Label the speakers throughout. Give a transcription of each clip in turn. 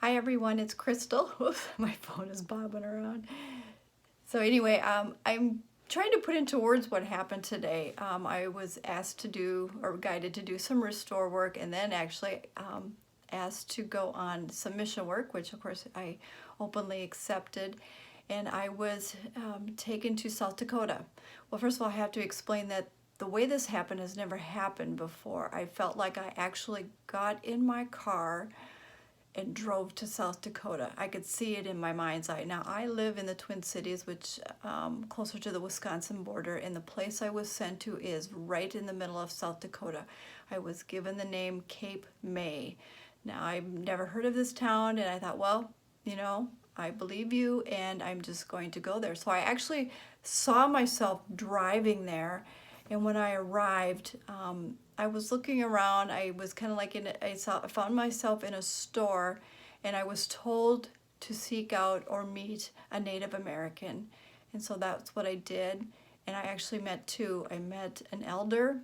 Speaker 1: Hi everyone, it's Crystal. Oops, my phone is bobbing around. So anyway, I'm trying to put into words what happened today. I was asked to do, or guided to do some restore work, and then actually asked to go on some mission work, which of course I openly accepted. And I was taken to South Dakota. Well, first of all, I have to explain that the way this happened has never happened before. I felt like I actually got in my car and drove to South Dakota. I could see it in my mind's eye. Now, I live in the Twin Cities, which closer to the Wisconsin border, and the place I was sent to is right in the middle of South Dakota. I was given the name Cape May. Now, I've never heard of this town, and I thought, well, you know, I believe you, and I'm just going to go there. So I actually saw myself driving there, and when I arrived, I was looking around. I was kind of like I found myself in a store, and I was told to seek out or meet a Native American, and so that's what I did. And I actually met two. I met an elder,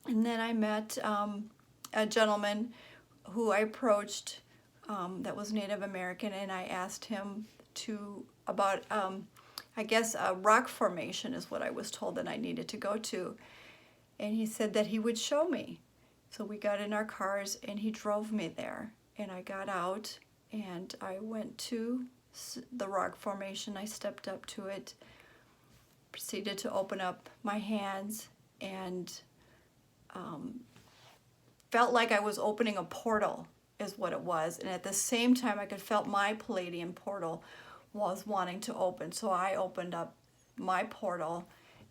Speaker 1: and then I met a gentleman who I approached that was Native American, and I asked him about I guess a rock formation is what I was told that I needed to go to. And he said that he would show me. So we got in our cars and he drove me there. And I got out and I went to the rock formation. I stepped up to it, proceeded to open up my hands, and felt like I was opening a portal is what it was. And at the same time, I could felt my Palladian portal was wanting to open. So I opened up my portal,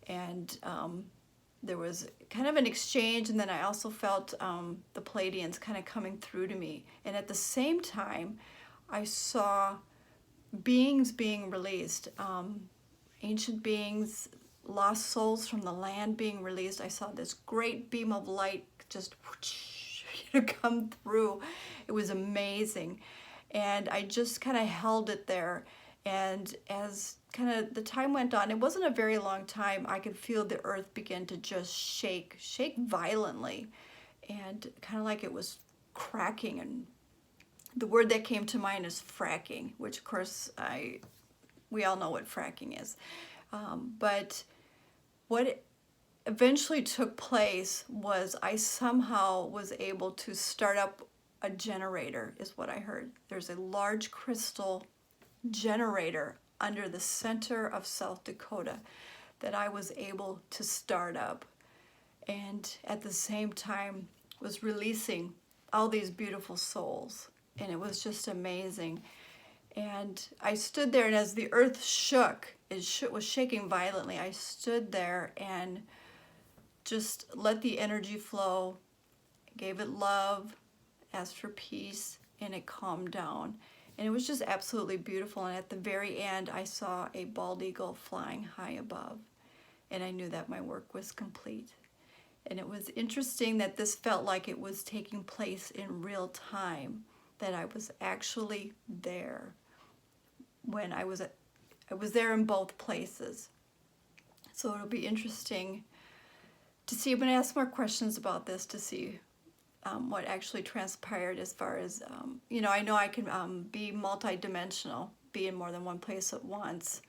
Speaker 1: and there was kind of an exchange, and then I also felt the Palladians kind of coming through to me. And at the same time, I saw beings being released, ancient beings, lost souls from the land being released. I saw this great beam of light just come through. It was amazing. And I just kind of held it there. And as kind of the time went on, it wasn't a very long time, I could feel the earth begin to just shake violently, and kind of like it was cracking. And the word that came to mind is fracking, which of course we all know what fracking is. But what eventually took place was I somehow was able to start up a generator, is what I heard. There's a large crystal generator under the center of South Dakota that I was able to start up, and at the same time was releasing all these beautiful souls, and it was just amazing. And I stood there, and as the earth shook, it was shaking violently, I stood there and just let the energy flow, gave it love, asked for peace, and it calmed down. And it was just absolutely beautiful. And at the very end, I saw a bald eagle flying high above. And I knew that my work was complete. And it was interesting that this felt like it was taking place in real time, that I was actually there when I was there in both places. So it'll be interesting to see. I'm going to ask more questions about this to see what actually transpired as far as, you know I can be multi-dimensional, be in more than one place at once,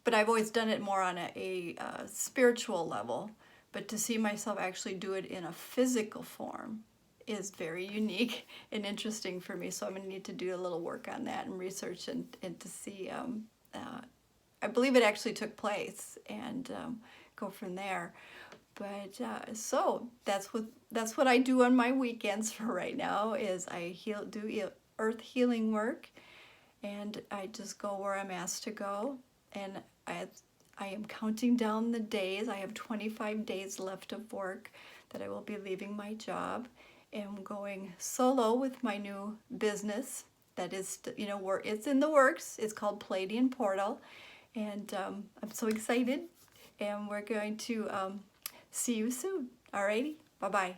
Speaker 1: but I've always done it more on a spiritual level. But to see myself actually do it in a physical form is very unique and interesting for me. So I'm going to need to do a little work on that and research and to see. I believe it actually took place, and go from there. But so that's what I do on my weekends for right now, is I do earth healing work, and I just go where I'm asked to go. And I am counting down the days. I have 25 days left of work that I will be leaving my job and going solo with my new business that is, where it's in the works. It's called Palladian Portal, and I'm so excited. And we're going to see you soon. Alrighty, bye-bye.